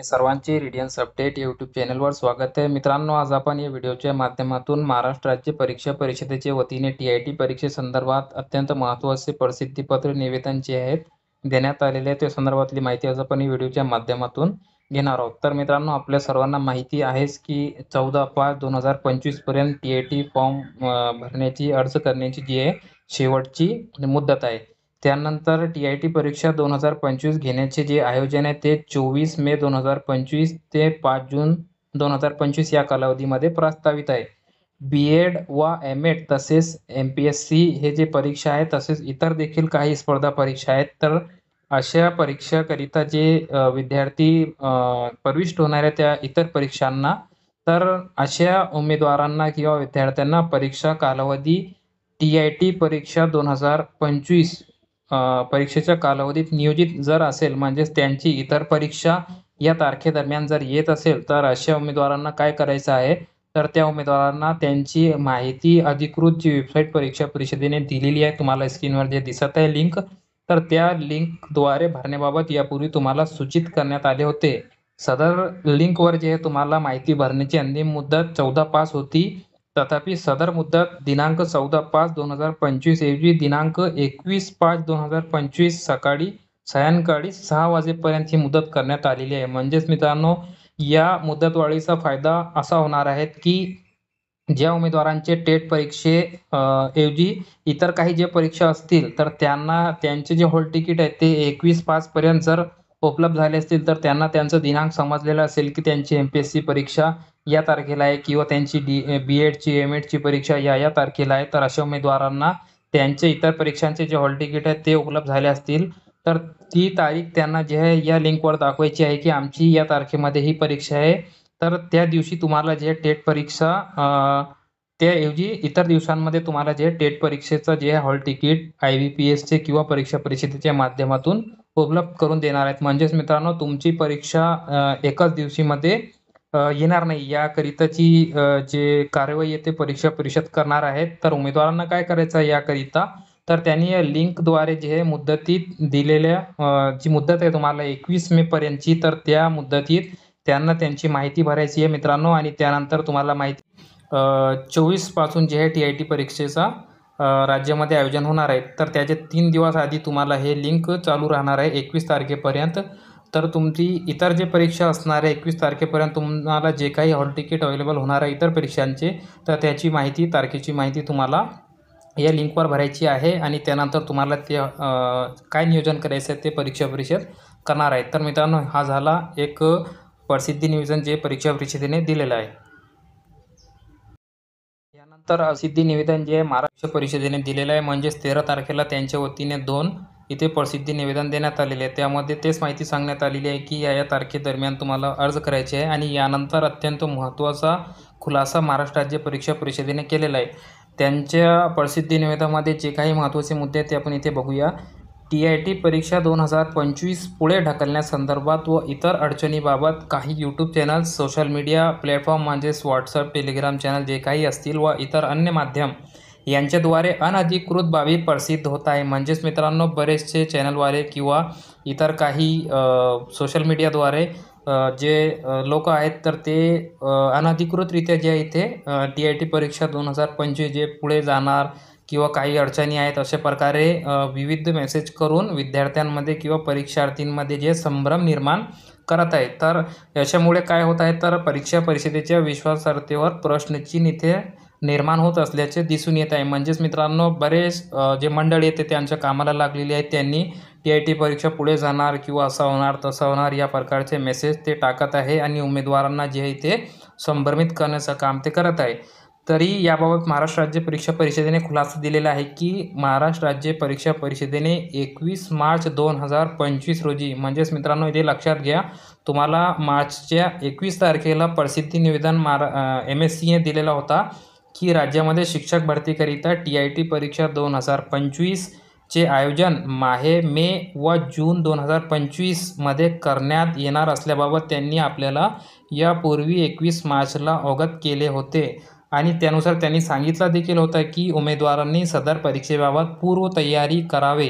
मी सर्वांचे Radiance update YouTube चॅनलवर स्वागत आहे. मित्रांनो, आज आपण या व्हिडिओच्या माध्यमातून महाराष्ट्र राज्य परीक्षा परिषदेच्या वतीने TIT परीक्षेसंदर्भात अत्यंत महत्त्वाचे प्रसिद्धीपत्र निवेदन जे आहेत देण्यात आलेले आहे त्या संदर्भातली माहिती आज आपण या व्हिडिओच्या माध्यमातून घेणार आहोत. तर मित्रांनो, आपल्या सर्वांना माहिती आहेच की 14/5/2025 पर्यंत TIT फॉर्म भरण्याची अर्ज करण्याची जी आहे शेवटची मुदत आहे. त्यानंतर TIT परीक्षा 2025 घेण्याचे जे आयोजन आहे ते 24 मे 2025 ते 5 जून 2025 या कालावधीमध्ये प्रस्तावित आहे. BEd व MEd तसेच MPSC हे जे परीक्षा आहे तसेच इतर देखील काही स्पर्धा परीक्षा आहेत. तर अशा परीक्षाकरिता जे विद्यार्थी प्रविष्ट होणार आहे त्या इतर परीक्षांना, तर अशा उमेदवारांना किंवा विद्यार्थ्यांना परीक्षा कालावधी TIT परीक्षा 2025 परीक्षेच्या कालावधीत नियोजित जर असेल, म्हणजेच त्यांची इतर परीक्षा या तारखेदरम्यान जर येत असेल, तर अशा उमेदवारांना काय करायचं आहे, तर त्या उमेदवारांना त्यांची माहिती अधिकृत जी वेबसाईट परीक्षा परिषदेने दिलेली आहे, तुम्हाला स्क्रीनवर जे दिसत आहे लिंक, तर त्या लिंकद्वारे भरण्याबाबत यापूर्वी तुम्हाला सूचित करण्यात आले होते. सदर लिंकवर जे तुम्हाला माहिती भरण्याची अंतिम मुदत 14/5 होती. तथापि सदर मुदत दिनांक 14/5/2025 ऐवजी दिनांक 21/5/2025 सायंकाळी 6 वाजेपर्यंत ही मुदत करण्यात आलेली आहे. म्हणजेच मित्रांनो, या मुदतवाढीचा फायदा असा होणार आहे की ज्या उमेदवारांचे टेट परीक्षे ऐवजी इतर काही जे परीक्षा असतील, तर त्यांना त्यांचे जे हॉल तिकीट आहे ते 21/5 पर्यंत जर उपलब्ध झाले असतील, तर त्यांना त्यांचा दिनांक समजलेला असेल की त्यांची MPSC परीक्षा या तारखेला आहे किंवा त्यांची BEdची MEdची परीक्षा या तारखेला आहे. तर अशा उमेदवारांना त्यांचे इतर परीक्षांचे जे हॉल तिकीट आहेत ते उपलब्ध झाले असतील, तर ती तारीख त्यांना जे आहे या लिंकवर दाखवायची आहे की आमची या तारखेमध्ये ही परीक्षा आहे. तर त्या दिवशी तुम्हाला जे टेट परीक्षा त्याऐवजी इतर दिवसांमध्ये तुम्हाला जे टेट परीक्षेचं जे हॉल तिकीट IBPSचे किंवा परीक्षा परिषदेच्या माध्यमातून उपलब्ध करून देणार आहेत. म्हणजेच मित्रांनो, तुमची परीक्षा एकाच दिवशीमध्ये येणार नाही. याकरिताची जे कार्यवाही आहे ते परीक्षा परिषद करणार आहेत. तर उमेदवारांना काय करायचं आहे याकरिता, तर त्यांनी या लिंकद्वारे जे मुदतीत दिलेल्या जी मुदत आहे तुम्हाला 21 मे पर्यंतची, तर त्या मुदतीत त्यांना त्यांची माहिती भरायची आहे मित्रांनो. आणि त्यानंतर तुम्हाला माहिती 24 पासून जे आहे TIT परीक्षेचा राज्यामध्ये आयोजन होणार आहे. तर त्याचे 3 दिवस आधी तुम्हाला हे लिंक चालू राहणार आहे 21 तारखेपर्यंत. तर तुमची इतर जे परीक्षा असणार आहे 21 तारखेपर्यंत तुम्हाला जे काही हॉल तिकीट अवेलेबल होणार आहे इतर परीक्षांचे, तर त्याची माहिती, तारखेची माहिती तुम्हाला या लिंकवर भरायची आहे. आणि त्यानंतर तुम्हाला ते काय नियोजन करायचं आहे ते परीक्षा परिषद करणार आहे. तर मित्रांनो, हा झाला एक प्रसिद्धी निवेदन जे परीक्षा परिषदेने दिलेलं आहे. यानंतर प्रसिद्धी निवेदन जे महाराष्ट्र परिषदेने दिलेलं आहे, म्हणजेच 13 तारखेला त्यांच्या वतीने 2 इथे प्रसिद्धी निवेदन देण्यात आलेले आहे. त्यामध्ये तेच माहिती सांगण्यात आलेली आहे की या तारखेदरम्यान तुम्हाला अर्ज करायचे आहे. आणि यानंतर अत्यंत महत्त्वाचा खुलासा महाराष्ट्र राज्य परीक्षा परिषदेने केलेला आहे. त्यांच्या प्रसिद्धी निवेदनामध्ये जे काही महत्त्वाचे मुद्दे आहेत ते आपण इथे बघूया. TIT परीक्षा 2025 पुढे ढकलण्यासंदर्भात व इतर अडचणीबाबत काही YouTube channel, social media platform म्हणजेच WhatsApp, टेलिग्राम चॅनल जे काही असतील व इतर अन्य माध्यम यांच्याद्वारे अनधिकृत बाबी प्रसिद्ध होत आहे. म्हणजेच मित्रांनो, बरेचसे चॅनलद्वारे किंवा इतर काही सोशल मीडियाद्वारे जे लोक आहेत, तर ते अनधिकृतरित्या जे इथे TIT परीक्षा 2025 जे पुढे जाणार किंवा काही अडचणी आहेत अशा प्रकारे विविध मेसेज करून विद्यार्थ्यांमध्ये किंवा परीक्षार्थींमध्ये जे संभ्रम निर्माण करत आहेत. तर याच्यामुळे काय होत आहे, तर परीक्षा परिषदेच्या विश्वासार्हतेवर प्रश्नचिन्ह इथे निर्माण होत असल्याचे दिसून येत आहे. म्हणजेच मित्रांनो, बरेच जे मंडळी आहेत ते त्यांच्या कामाला लागलेली आहेत. त्यांनी TIT परीक्षा पुढे जाणार किंवा असं होणार तसं होणार या प्रकारचे मेसेज ते टाकत आहे आणि उमेदवारांना जे आहे ते संभ्रमित करण्याचं काम ते करत आहे. तरी याबाबत महाराष्ट्र राज्य परीक्षा परिषदेने खुलासा दिलेला आहे की महाराष्ट्र राज्य परीक्षा परिषदेने 21 मार्च 2025 रोजी, म्हणजेच मित्रांनो इथे लक्षात घ्या, तुम्हाला मार्चच्या 21 तारखेला प्रसिद्धी निवेदन MSCने दिलेला होता की राज्यामध्ये शिक्षक भरतीकरिता TIT परीक्षा 2025 चे आयोजन मे व जून 2025 मध्ये करण्यात येणार असल्याबाबत त्यांनी आपल्याला यापूर्वी 21 मार्चला अवगत केले होते. आणि त्यानुसार त्यांनी सांगितलं देखील होतं की उमेदवारांनी सदर परीक्षेबाबत पूर्वतयारी करावे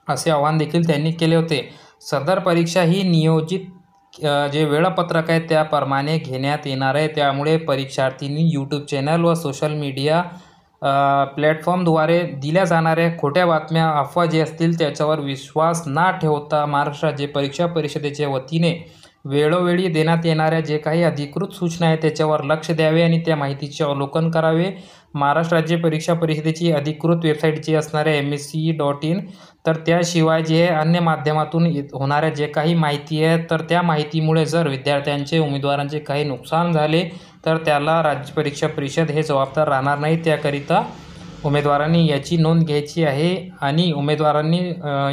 असे आवाहन देखील त्यांनी केले होते. सदर परीक्षा ही नियोजित जे वेळापत्रक आहे त्याप्रमाणे घेण्यात येणार आहे। त्यामुळे परीक्षार्थींनी यूट्यूब चॅनल व सोशल मीडिया प्लॅटफॉर्मद्वारे दिल्या जाणाऱ्या खोट्या बातम्या, अफवा जे असतील त्याच्यावर विश्वास न ठेवता महाराष्ट्र राज्य परीक्षा परिषदेच्या वतीने वेळोवेळी देण्यात येणाऱ्या जे काही अधिकृत सूचना आहेत त्याच्यावर लक्ष द्यावे आणि त्या माहितीचे अवलोकन करावे। महाराष्ट्र राज्य परीक्षा परिषदेची अधिकृत वेबसाईट जी असणार आहे MSce.in, तर त्याशिवाय जे अन्य माध्यमातून होणाऱ्या जे काही माहिती आहे तर त्या माहितीमुळे जर विद्यार्थ्यांचे, उमेदवारांचे काही नुकसान झाले तर त्याला राज्य परीक्षा परिषद हे जबाबदार राहणार नाही। त्याकरिता उमेदवारांनी याची नोंद घ्यायची आहे आणि उमेदवारांनी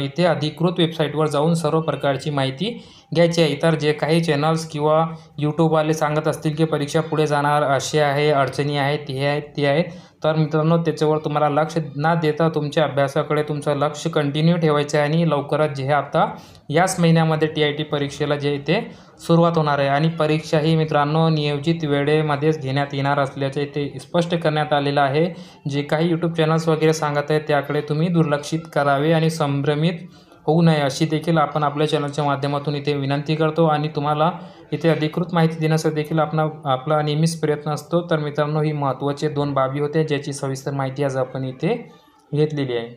इथे अधिकृत वेबसाईटवर जाऊन सर्व प्रकारची माहिती घ्यायची आहे। इतर जे काही चॅनल्स किंवा यूट्यूबवाले सांगत असतील की परीक्षा पुढे जाणार, असे आहे, अडचणी आहेत, ते आहेत, तर मित्रांनो त्याच्यावर तुम्हाला लक्ष न देता तुमच्या अभ्यासाकडे तुमचं लक्ष कंटिन्यू ठेवायचं आहे आणि लवकरच जे आता याच महिन्यामध्ये TIT परीक्षेला जे इथे सुरुवात होणार आहे आणि परीक्षा ही मित्रांनो नियोजित वेळेमध्येच घेण्यात येणार असल्याचे इथे स्पष्ट करण्यात आलेलं आहे। जे काही यूट्यूब चॅनल्स वगैरे सांगत आहेत त्याकडे तुम्ही दुर्लक्षित करावे आणि संभ्रमित होऊ नये अशी देखील आपण आपल्या चॅनलच्या माध्यमातून इथे विनंती करतो आणि तुम्हाला इथे अधिकृत माहिती देण्याचा देखील आपला नेहमीच प्रयत्न असतो। तर मित्रांनो ही महत्त्वाचे 2 बाबी होत्या ज्याची सविस्तर माहिती आज आपण इथे घेतलेली आहे।